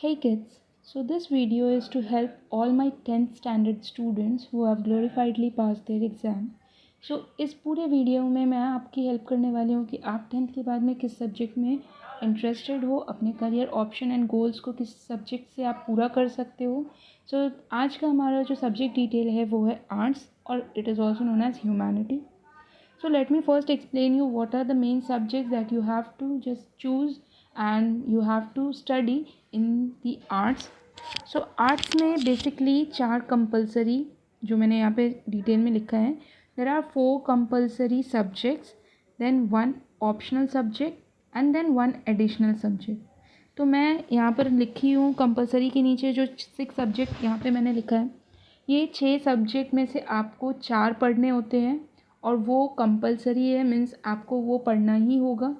Hey kids, so this video is to help all my 10th standard students who have glorifiedly passed their exam. So इस पूरे video में मैं आपकी help करने वाली हूँ कि आप 10th के बाद में किस सब्जेक्ट में इंटरेस्टेड हो, अपने करियर ऑप्शन एंड गोल्स को किस सब्जेक्ट से आप पूरा कर सकते हो. सो आज का हमारा जो सब्जेक्ट डिटेल है वो है आर्ट्स और it is also known as humanity. So let me first explain you what are the main subjects that you have to just choose and you have to study in the arts. So arts में basically 4 compulsory जो मैंने यहाँ पे detail में लिखा है. There are 4 compulsory subjects, then 1 optional subject and then 1 additional subject. तो मैं यहाँ पर लिखी हूँ कंपलसरी के नीचे जो 6 सब्जेक्ट यहाँ पे मैंने लिखा है. ये 6 सब्जेक्ट में से आपको 4 पढ़ने होते हैं और वो कंपलसरी है, मीन्स आपको वो पढ़ना ही होगा.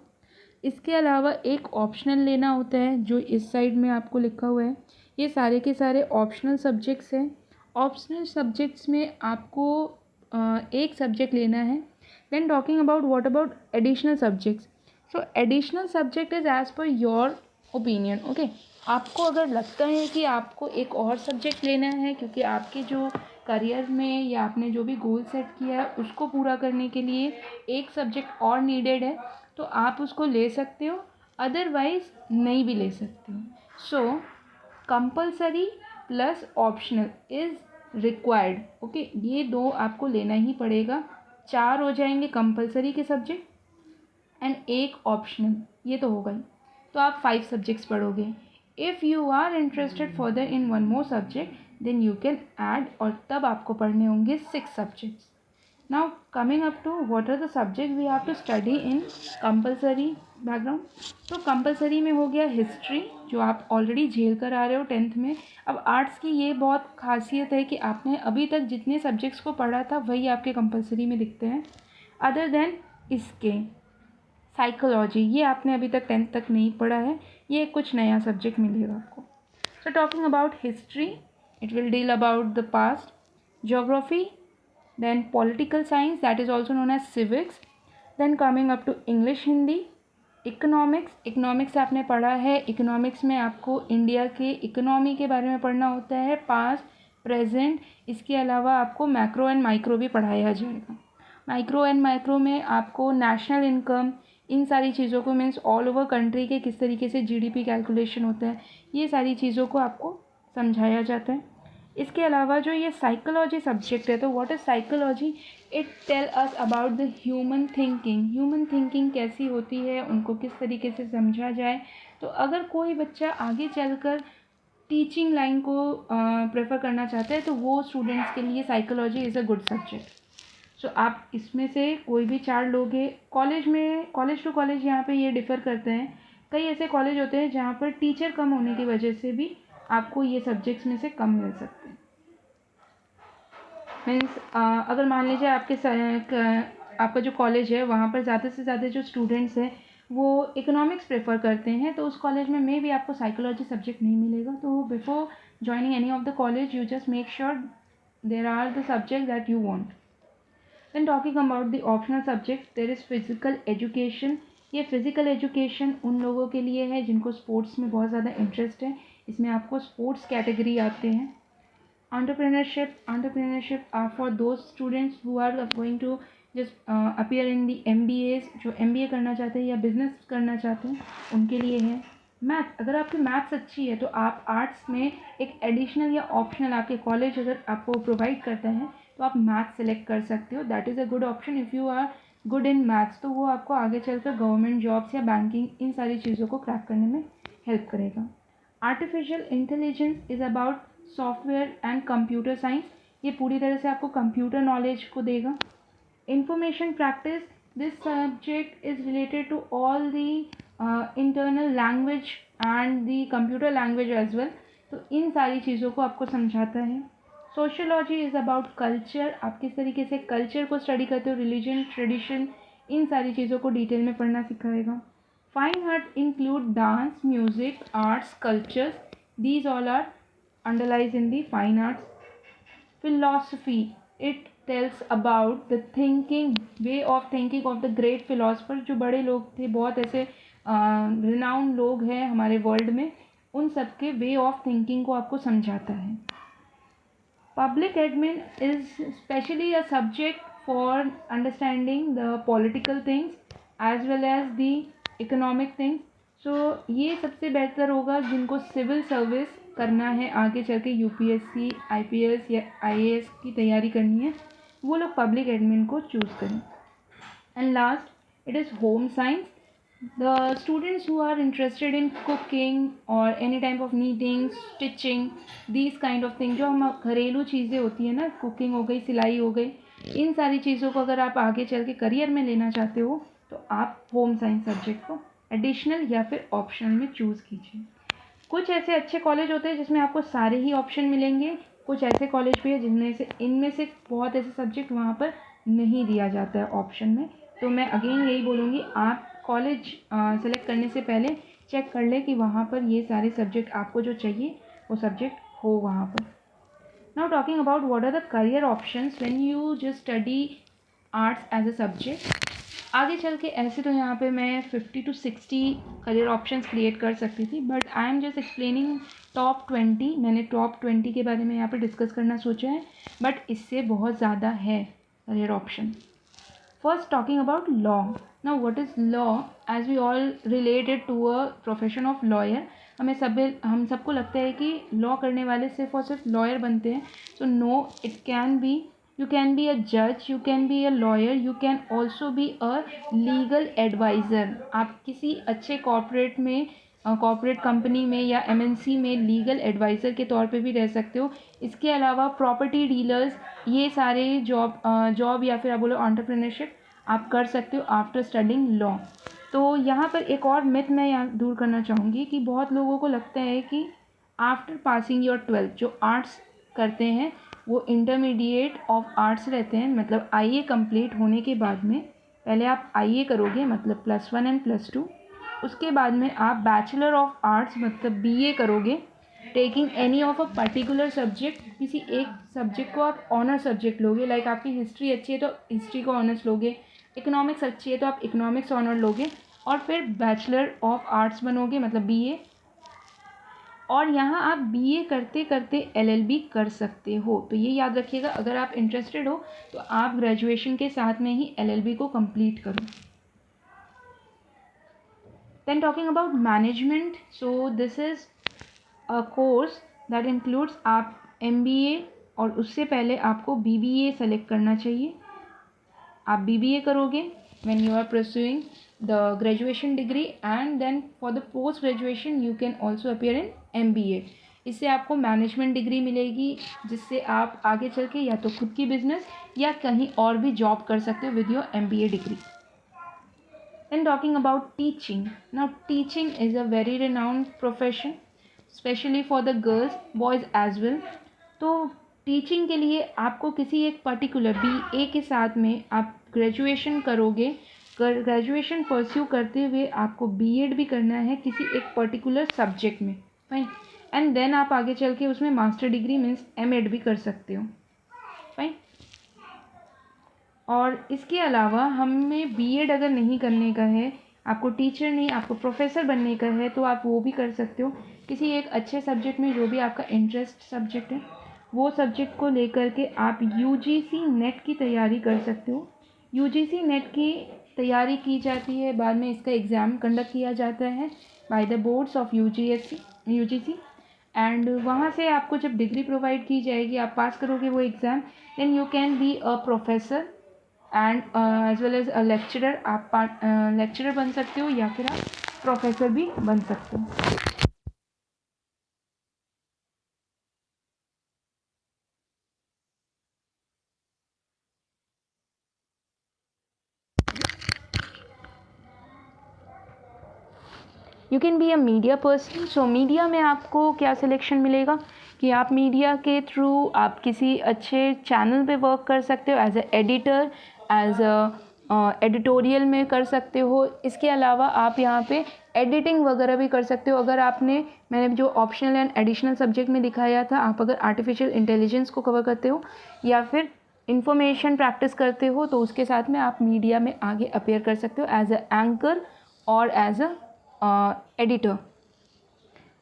इसके अलावा एक ऑप्शनल लेना होता है जो इस साइड में आपको लिखा हुआ है. ये सारे के सारे ऑप्शनल सब्जेक्ट्स हैं. ऑप्शनल सब्जेक्ट्स में आपको एक सब्जेक्ट लेना है. Then talking about what about additional subjects. So additional subject is as per your opinion. Okay, आपको अगर लगता है कि आपको एक और सब्जेक्ट लेना है क्योंकि आपके जो करियर में या आपने जो भी गोल सेट किया है उसको पूरा करने के लिए एक सब्जेक्ट और नीडेड है, तो आप उसको ले सकते हो, अदरवाइज नहीं भी ले सकते हो. So compulsory plus optional is required. Okay, ये 2 आपको लेना ही पड़ेगा. 4 हो जाएंगे कंपलसरी के सब्जेक्ट एंड एक ऑप्शनल. ये तो होगा ही, तो आप 5 सब्जेक्ट्स पढ़ोगे. If you are interested further in 1 more subject then you can add, और तब आपको पढ़ने होंगे 6 subjects. Now coming up to what are the subject we have to study in compulsory background. तो कंपलसरी में हो गया हिस्ट्री जो आप ऑलरेडी झेल कर आ रहे हो 10th में. अब आर्ट्स की ये बहुत खासियत है कि आपने अभी तक जितने सब्जेक्ट्स को पढ़ा था वही आपके कंपलसरी में दिखते हैं. अदर देन इसके साइकोलॉजी, ये आपने अभी तक 10th तक नहीं पढ़ा है, ये कुछ नया सब्जेक्ट मिलेगा आपको. So talking about history, it will deal about the past. Geography, then political science, that is also known as civics. Then coming up to English, Hindi, economics आपने पढ़ा है. इकोनॉमिक्स में आपको इंडिया के इकोनॉमी के बारे में पढ़ना होता है, पास्ट प्रेजेंट. इसके अलावा आपको मैक्रो एंड माइक्रो भी पढ़ाया जाएगा. माइक्रो एंड माइक्रो में आपको नेशनल इनकम, इन सारी चीज़ों को, मीन्स ऑल ओवर कंट्री के किस तरीके से जीडीपी कैलकुलेशन होता है, ये सारी चीज़ों को आपको समझाया जाता है. इसके अलावा जो ये साइकोलॉजी सब्जेक्ट है, तो what is psychology? It tell us about the human thinking कैसी होती है, उनको किस तरीके से समझा जाए. तो अगर कोई बच्चा आगे चलकर टीचिंग लाइन को प्रेफर करना चाहता है तो वो स्टूडेंट्स के लिए psychology is a good subject. So आप इसमें से कोई भी 4 लोगे. कॉलेज टू कॉलेज यहाँ पे ये डिफ़र करते हैं. कई ऐसे कॉलेज होते हैं जहाँ पर टीचर कम होने की वजह से भी आपको ये सब्जेक्ट्स में से कम मिल सकते हैं. मीन्स अगर मान लीजिए आपका जो कॉलेज है वहाँ पर ज़्यादा से ज़्यादा जो स्टूडेंट्स हैं वो इकोनॉमिक्स प्रेफर करते हैं, तो उस कॉलेज में भी आपको साइकोलॉजी सब्जेक्ट नहीं मिलेगा. तो before joining any of the college you just make sure there are the subject that you want. Then talking about the optional subject, there is physical education. ये फिजिकल एजुकेशन उन लोगों के लिए है जिनको स्पोर्ट्स में बहुत ज़्यादा इंटरेस्ट है. इसमें आपको स्पोर्ट्स कैटेगरी आते हैं. Entrepreneurship are for those students who are going to just appear in the MBAs, जो MBA करना चाहते हैं या बिजनेस करना चाहते हैं उनके लिए है. मैथ, अगर आपकी मैथ्स अच्छी है तो आप आर्ट्स में एक एडिशनल या ऑप्शनल आपके कॉलेज अगर आपको प्रोवाइड करता है तो आप मैथ सेलेक्ट कर सकते हो. That is a good option if you are good in maths. तो वो आपको आगे चलकर गवर्नमेंट जॉब्स या बैंकिंग इन सारी चीज़ों को क्रैक करने में हेल्प करेगा. Artificial intelligence is about software and computer science. ये पूरी तरह से आपको कंप्यूटर नॉलेज को देगा. Information practice, this subject is related to all the internal language and the computer language as well. तो इन सारी चीज़ों को आपको समझाता है. Sociology is about culture. आप किस तरीके से कल्चर को स्टडी करते हो, रिलीजन, ट्रेडिशन, इन सारी चीज़ों को डिटेल में पढ़ना सिखाएगा. Fine art include dance, music, arts, cultures. These all are underlies in the fine arts. Philosophy, it tells about the way of thinking of the great philosophers. जो बड़े लोग थे, बहुत ऐसे renowned लोग हैं हमारे वर्ल्ड में, उन सब के वे ऑफ थिंकिंग को आपको समझाता है। Public admin is specially a subject for understanding the political things as well as the economic things. So ये सबसे बेहतर होगा जिनको सिविल सर्विस करना है, आगे चल के यूपीएससी, आईपीएस या आईएएस की तैयारी करनी है, वो लोग पब्लिक एडमिन को चूज़ करें। And last, it is home science. The students who are interested in cooking or any type of knitting, stitching, these kind of things, जो हम घरेलू चीज़ें होती है ना, कुकिंग हो गई, सिलाई हो गई, इन सारी चीज़ों को अगर आप आगे चल के करियर में लेना चाहते हो तो आप होम साइंस सब्जेक्ट को एडिशनल या फिर ऑप्शनल में चूज़ कीजिए। कुछ ऐसे अच्छे कॉलेज होते हैं जिसमें आपको सारे ही ऑप्शन मिलेंगे, कुछ ऐसे कॉलेज भी है जिनमें से इनमें से बहुत ऐसे सब्जेक्ट वहाँ पर नहीं दिया जाता है ऑप्शन में। तो मैं अगेन यही बोलूँगी, आप कॉलेज सेलेक्ट करने से पहले चेक कर ले कि वहाँ पर ये सारे सब्जेक्ट आपको जो चाहिए वो सब्जेक्ट हो वहाँ पर। Now talking about what are the career options when you just study arts as a subject. आगे चल के ऐसे तो यहाँ पे मैं 50 to 60 करियर ऑप्शंस क्रिएट कर सकती थी, but I am just explaining top 20। मैंने टॉप 20 के बारे में यहाँ पे डिस्कस करना सोचा है, बट इससे बहुत ज़्यादा है career option. First, talking about law. Now, what is law? As we all related to a profession of lawyer, हम सबको लगता है कि लॉ करने वाले सिर्फ और सिर्फ लॉयर बनते हैं। So no, it can be, you can be a जज, you can be a lawyer, you can also be a legal adviser. आप किसी अच्छे कॉर्पोरेट कंपनी में या एमएनसी में लीगल एडवाइज़र के तौर पे भी रह सकते हो। इसके अलावा प्रॉपर्टी डीलर्स, ये सारे जॉब या फिर आप बोलो एंटरप्रेन्योरशिप आप कर सकते हो आफ्टर स्टडिंग लॉ। तो यहाँ पर एक और मिथ मैं यहाँ दूर करना चाहूँगी कि बहुत लोगों को लगता है कि आफ्टर पासिंग योर 12th, जो आर्ट्स करते हैं वो इंटरमीडिएट ऑफ आर्ट्स रहते हैं, मतलब आईए कंप्लीट होने के बाद में पहले आप आईए करोगे, मतलब +1 एंड +2, उसके बाद में आप बैचलर ऑफ आर्ट्स मतलब बीए करोगे, taking any of a particular subject. किसी एक सब्जेक्ट को आप ऑनर सब्जेक्ट लोगे, लाइक आपकी हिस्ट्री अच्छी है तो हिस्ट्री को ऑनर्स लोगे, इकोनॉमिक्स अच्छी है तो आप इकोनॉमिक्स ऑनर लोगे, और फिर बैचलर ऑफ आर्ट्स बनोगे मतलब बीए। और यहाँ आप बीए करते करते एलएलबी कर सकते हो। तो ये याद रखिएगा, अगर आप इंटरेस्टेड हो तो आप ग्रेजुएशन के साथ में ही एलएलबी को कंप्लीट करो। Then talking about management, so this is a course that includes आप MBA और उससे पहले आपको BBA सेलेक्ट करना चाहिए। आप BBA करोगे when you are pursuing the graduation degree, and then for the post graduation you can also appear in MBA। इससे आपको मैनेजमेंट डिग्री मिलेगी जिससे आप आगे चल के या तो खुद की बिजनेस या कहीं और भी जॉब कर सकते हो with your MBA degree. Then talking about teaching. Now teaching is a very renowned profession, especially for the girls, boys as well। तो टीचिंग के लिए आपको किसी एक पर्टिकुलर BA के साथ में आप ग्रेजुएशन करोगे, ग्रेजुएशन परस्यू करते हुए आपको BEd भी करना है किसी एक पर्टिकुलर सब्जेक्ट में, फाइन। एंड देन आप आगे चल के उसमें मास्टर डिग्री मीन्स MAd भी कर सकते हो, फाइन। और इसके अलावा हमें BEd अगर नहीं करने का है, आपको टीचर नहीं, आपको प्रोफेसर बनने का है, तो आप वो भी कर सकते हो किसी एक अच्छे सब्जेक्ट में, जो भी आपका इंटरेस्ट सब्जेक्ट है वो सब्जेक्ट को लेकर के आप UGC नेट की तैयारी कर सकते हो। UGC नेट की तैयारी की जाती है, बाद में इसका एग्ज़ाम कंडक्ट किया जाता है by the boards of UGC, and वहाँ से आपको जब डिग्री प्रोवाइड की जाएगी, आप पास करोगे वो exam, then you can be a professor and as well as a lecturer. आप लेक्चरर बन सकते हो या फिर आप प्रोफेसर भी बन सकते हो। You can be a media person. So media में आपको क्या सिलेक्शन मिलेगा कि आप मीडिया के थ्रू आप किसी अच्छे चैनल पे वर्क कर सकते हो as a editor, as a editorial में कर सकते हो। इसके अलावा आप यहाँ पे एडिटिंग वगैरह भी कर सकते हो। अगर मैंने जो ऑप्शनल एंड एडिशनल सब्जेक्ट में दिखाया था, आप अगर आर्टिफिशियल इंटेलिजेंस को कवर करते हो या फिर इंफॉर्मेशन प्रैक्टिस करते हो तो उसके साथ में आप मीडिया में आगे अपीयर कर सकते हो एज अ एंकर और as a editor.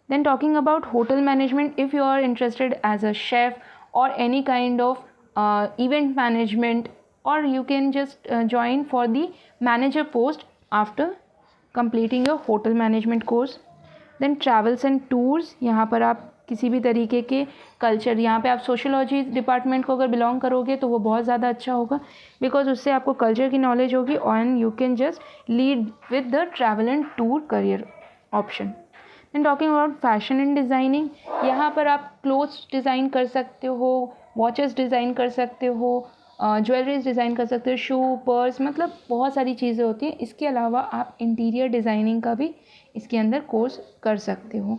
Then talking about hotel management, if you are interested as a chef or any kind of event management, or you can just join for the manager post after completing your hotel management course. Then travels and tours, यहाँ पर आप किसी भी तरीके के culture, यहाँ पे आप सोशोलॉजी डिपार्टमेंट को अगर बिलोंग करोगे तो वो बहुत ज़्यादा अच्छा होगा, बिकॉज उससे आपको कल्चर की नॉलेज होगी and you can just lead with the travel and tour career option. Then talking about fashion and designing, यहाँ पर आप क्लोथ्स डिज़ाइन कर सकते हो, वॉचेस डिज़ाइन कर सकते हो, ज्वेलरीज डिज़ाइन कर सकते हो, शू, पर्स, मतलब बहुत सारी चीज़ें होती हैं. इसके अलावा आप इंटीरियर डिज़ाइनिंग का भी इसके अंदर कोर्स कर सकते हो.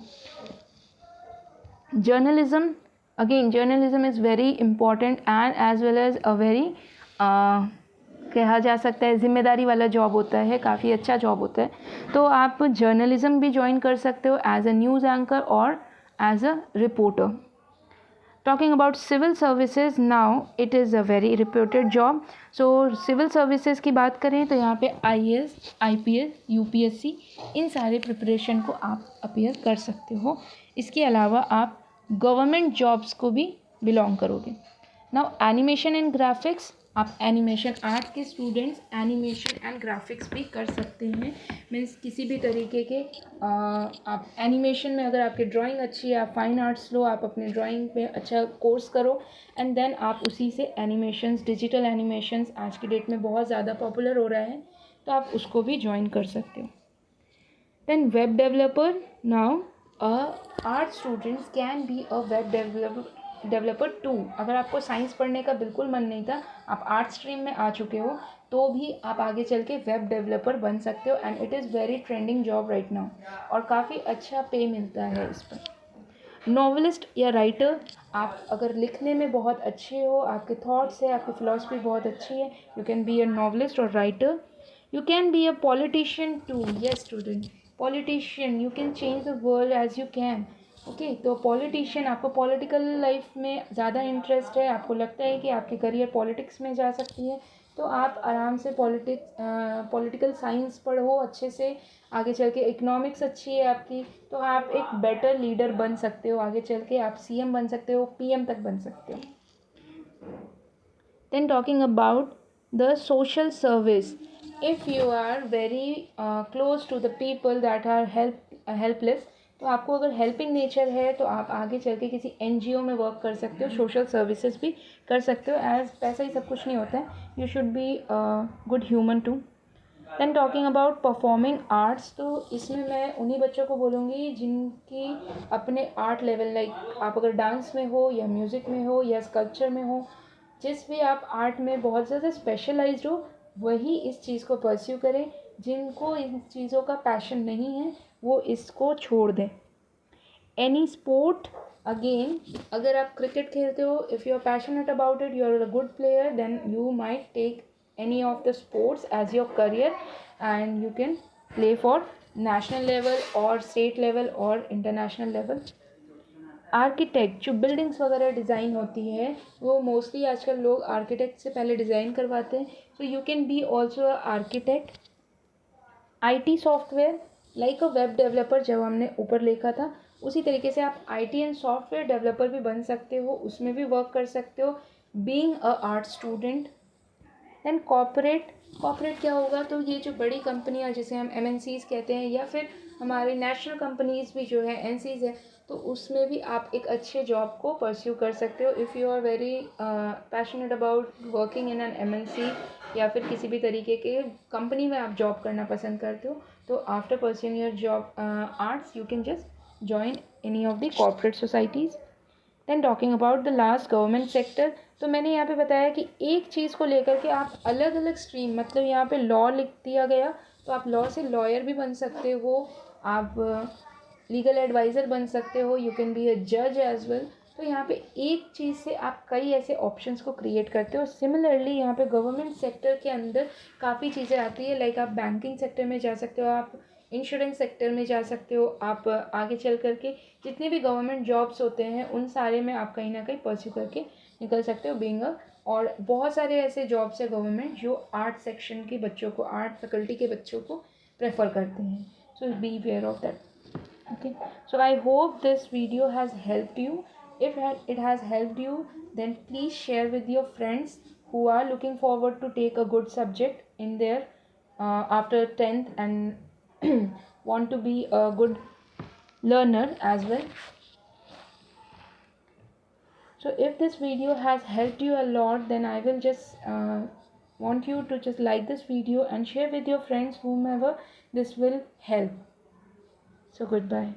Journalism, again journalism is very important and as well as a very कहा जा सकता है जिम्मेदारी वाला जॉब होता है, काफ़ी अच्छा जॉब होता है. तो आप जर्नलिज्म भी ज्वाइन कर सकते हो एज अ न्यूज़ एंकर और as a reporter. Talking about civil services, now it is a very reputed job. So civil services की बात करें तो यहाँ पे IAS, IPS, UPSC इन सारे प्रिपरेशन को आप अपीयर कर सकते हो. इसके अलावा आप गवर्नमेंट जॉब्स को भी बिलोंग करोगे. नाउ एनिमेशन एंड ग्राफिक्स, आप एनिमेशन आर्ट के स्टूडेंट्स एनिमेशन एंड ग्राफिक्स भी कर सकते हैं. मीन्स किसी भी तरीके के आप एनिमेशन में अगर आपकी ड्राइंग अच्छी है, आप फाइन आर्ट्स लो, आप अपने ड्राइंग पे अच्छा कोर्स करो एंड देन आप उसी से एनिमेशंस, डिजिटल एनिमेशंस आज की डेट में बहुत ज़्यादा पॉपुलर हो रहा है, तो आप उसको भी ज्वाइन कर सकते हो. Then web developer, now art students can be a web developer too. अगर आपको साइंस पढ़ने का बिल्कुल मन नहीं था, आप आर्ट स्ट्रीम में आ चुके हो, तो भी आप आगे चल के वेब डेवलपर बन सकते हो and it is very trending job right now और काफ़ी अच्छा पे मिलता है इस पर. नॉवलिस्ट या राइटर, आप अगर लिखने में बहुत अच्छे हो, आपके थॉट्स है, आपकी फ़िलासफ़ी बहुत अच्छी है, you can be a novelist और writer. You can be a politician too. Yes student, politician, you can change the world as you can. Okay, तो पॉलिटिशियन, आपको पॉलिटिकल लाइफ में ज़्यादा इंटरेस्ट है, आपको लगता है कि आपकी करियर पॉलिटिक्स में जा सकती है, तो आप आराम से पॉलिटिकल साइंस पढ़ो अच्छे से, आगे चल के इकोनॉमिक्स अच्छी है आपकी, तो आप एक बेटर लीडर बन सकते हो, आगे चल के आप CM बन सकते हो, PM तक बन सकते हो. Then talking about the social service, if you are very close to the people that are helpless, तो आपको अगर हेल्पिंग नेचर है तो आप आगे चल के किसी NGO में वर्क कर सकते हो, सोशल सर्विसेज भी कर सकते हो. एज पैसा ही सब कुछ नहीं होता है, you should be good human too. Than talking about performing arts, तो इसमें मैं उन्हीं बच्चों को बोलूँगी जिनकी अपने आर्ट लेवल, लाइक आप अगर डांस में हो या म्यूज़िक में हो या स्कल्पचर में हो, जिस भी आप आर्ट में बहुत ज़्यादा स्पेशलाइज्ड हो, वही इस चीज़ को परस्यू करें. जिनको इन चीज़ों का पैशन नहीं है वो इसको छोड़ दें. एनी स्पोर्ट, अगेन अगर आप क्रिकेट खेलते हो, if you are passionate about it, you are a good player, then you might take any of the sports as your career and you can play for national level or state level or international level. Architect, जो buildings वगैरह design होती है वो mostly आजकल लोग architect से पहले design करवाते हैं, so you can be also a architect. IT software, like a web developer जब हमने ऊपर लिखा था, उसी तरीके से आप IT एंड सॉफ्टवेयर डेवलपर भी बन सकते हो, उसमें भी वर्क कर सकते हो being a art student. Then corporate क्या होगा, तो ये जो बड़ी कंपनियां जिसे हम MNCs कहते हैं या फिर हमारे नेशनल कंपनीज भी जो है NCs है, तो उसमें भी आप एक अच्छे जॉब को परस्यू कर सकते हो. If you are very passionate about working in an MNC या फिर किसी भी तरीके के कंपनी में आप जॉब करना पसंद करते हो, तो after pursuing your job arts you can just join any of the corporate societies. Then talking about the last government sector, तो मैंने यहाँ पे बताया कि एक चीज़ को लेकर के आप अलग अलग स्ट्रीम, मतलब यहाँ पे लॉ लिख दिया गया तो आप लॉ से लॉयर भी बन सकते हो, आप लीगल एडवाइज़र बन सकते हो, यू कैन बी अ जज एज वेल. तो यहाँ पे एक चीज़ से आप कई ऐसे ऑप्शंस को क्रिएट करते हो. सिमिलरली यहाँ पे गवर्नमेंट सेक्टर के अंदर काफ़ी चीज़ें आती है, लाइक आप बैंकिंग सेक्टर में जा सकते हो, आप इंश्योरेंस सेक्टर में जा सकते हो, आप आगे चल करके जितने भी गवर्नमेंट जॉब्स होते हैं उन सारे में आप कहीं ना कहीं परस्यू करके निकल सकते हो बीइंग अ. और बहुत सारे ऐसे जॉब्स है गवर्नमेंट जो आर्ट सेक्शन के बच्चों को, आर्ट फैकल्टी के बच्चों को प्रेफर करते हैं, so be aware of that. Okay, so I hope this video has helped you. If it has helped you, then please share with your friends who are looking forward to take a good subject in their after 10th and want to be a good learner as well. So if this video has helped you a lot, then I will just want you to just like this video and share with your friends whomever this will help. So goodbye.